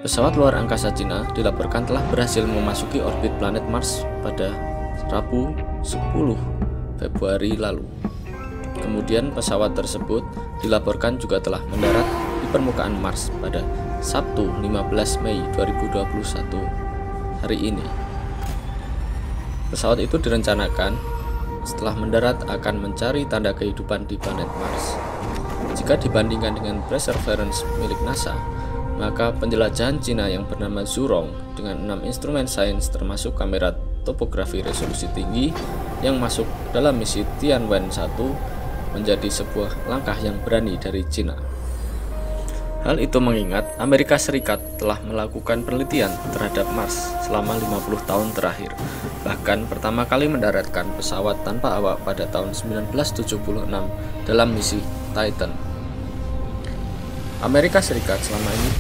Pesawat luar angkasa Cina dilaporkan telah berhasil memasuki orbit planet Mars pada Rabu 10 Februari lalu. Kemudian pesawat tersebut dilaporkan juga telah mendarat di permukaan Mars pada Sabtu 15 Mei 2021 hari ini. Pesawat itu direncanakan setelah mendarat akan mencari tanda kehidupan di planet Mars. Jika dibandingkan dengan Perseverance milik NASA, maka penjelajahan Cina yang bernama Zhurong dengan 6 instrumen sains termasuk kamera topografi resolusi tinggi yang masuk dalam misi Tianwen-1 menjadi sebuah langkah yang berani dari Cina. Hal itu mengingat Amerika Serikat telah melakukan penelitian terhadap Mars selama 50 tahun terakhir, bahkan pertama kali mendaratkan pesawat tanpa awak pada tahun 1976 dalam misi Titan. Amerika Serikat selama ini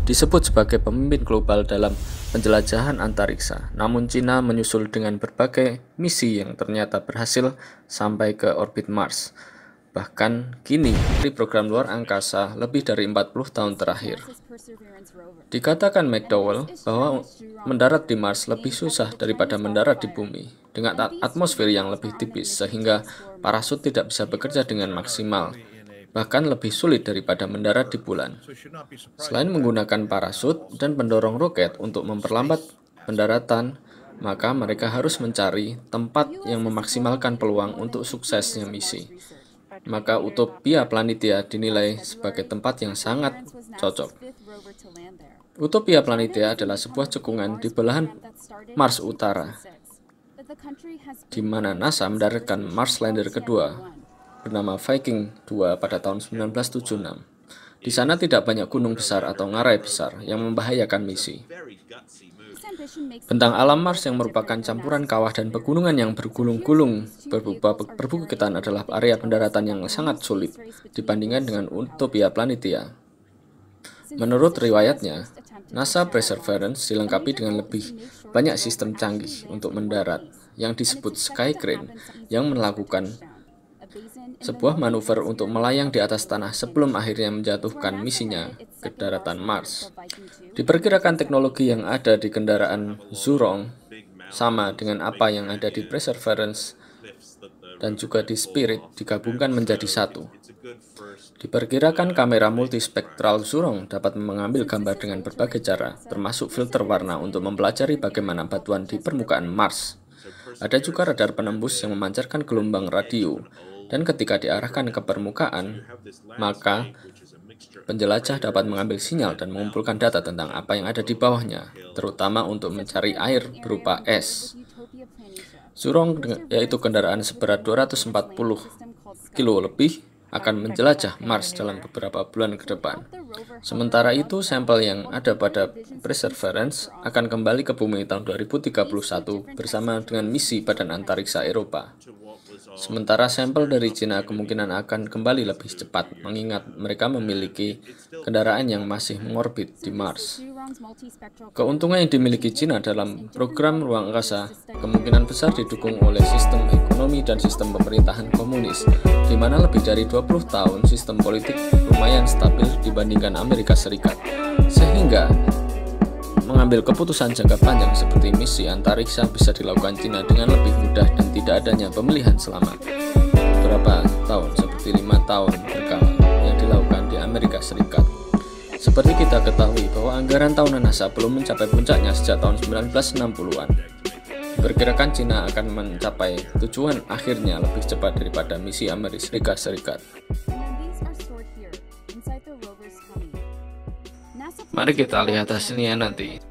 disebut sebagai pemimpin global dalam penjelajahan antariksa, namun Cina menyusul dengan berbagai misi yang ternyata berhasil sampai ke orbit Mars. Bahkan kini di program luar angkasa lebih dari 40 tahun terakhir. Dikatakan McDowell bahwa mendarat di Mars lebih susah daripada mendarat di bumi, dengan atmosfer yang lebih tipis sehingga parasut tidak bisa bekerja dengan maksimal, bahkan lebih sulit daripada mendarat di bulan. Selain menggunakan parasut dan pendorong roket untuk memperlambat pendaratan, maka mereka harus mencari tempat yang memaksimalkan peluang untuk suksesnya misi. Maka Utopia Planitia dinilai sebagai tempat yang sangat cocok. Utopia Planitia adalah sebuah cekungan di belahan Mars Utara, di mana NASA mendaratkan Mars Lander kedua bernama Viking 2 pada tahun 1976. Di sana tidak banyak gunung besar atau ngarai besar yang membahayakan misi. Bentang alam Mars yang merupakan campuran kawah dan pegunungan yang bergulung-gulung berupa perbukitan adalah area pendaratan yang sangat sulit dibandingkan dengan Utopia Planitia. Menurut riwayatnya, NASA Perseverance dilengkapi dengan lebih banyak sistem canggih untuk mendarat yang disebut Sky Crane yang melakukan sebuah manuver untuk melayang di atas tanah sebelum akhirnya menjatuhkan misinya ke daratan Mars. Diperkirakan teknologi yang ada di kendaraan Zhurong sama dengan apa yang ada di Perseverance dan juga di Spirit digabungkan menjadi satu. Diperkirakan kamera multispektral Zhurong dapat mengambil gambar dengan berbagai cara, termasuk filter warna untuk mempelajari bagaimana batuan di permukaan Mars. Ada juga radar penembus yang memancarkan gelombang radio, dan ketika diarahkan ke permukaan, maka penjelajah dapat mengambil sinyal dan mengumpulkan data tentang apa yang ada di bawahnya, terutama untuk mencari air berupa es. Zhurong, yaitu kendaraan seberat 240 kilo lebih, akan menjelajah Mars dalam beberapa bulan ke depan. Sementara itu, sampel yang ada pada Perseverance akan kembali ke bumi tahun 2031 bersama dengan misi Badan Antariksa Eropa. Sementara sampel dari Cina kemungkinan akan kembali lebih cepat, mengingat mereka memiliki kendaraan yang masih mengorbit di Mars. Keuntungan yang dimiliki Cina dalam program ruang angkasa kemungkinan besar didukung oleh sistem ekonomi dan sistem pemerintahan komunis, di mana lebih dari 20 tahun sistem politik lumayan stabil dibandingkan Amerika Serikat, sehingga mengambil keputusan jangka panjang seperti misi antariksa bisa dilakukan Cina dengan lebih mudah dan tidak adanya pemilihan selama beberapa tahun seperti 5 tahun berkala yang dilakukan di Amerika Serikat. Seperti kita ketahui bahwa anggaran tahunan NASA belum mencapai puncaknya sejak tahun 1960-an. Diperkirakan Cina akan mencapai tujuan akhirnya lebih cepat daripada misi Amerika Serikat. Mari kita lihat hasilnya nanti.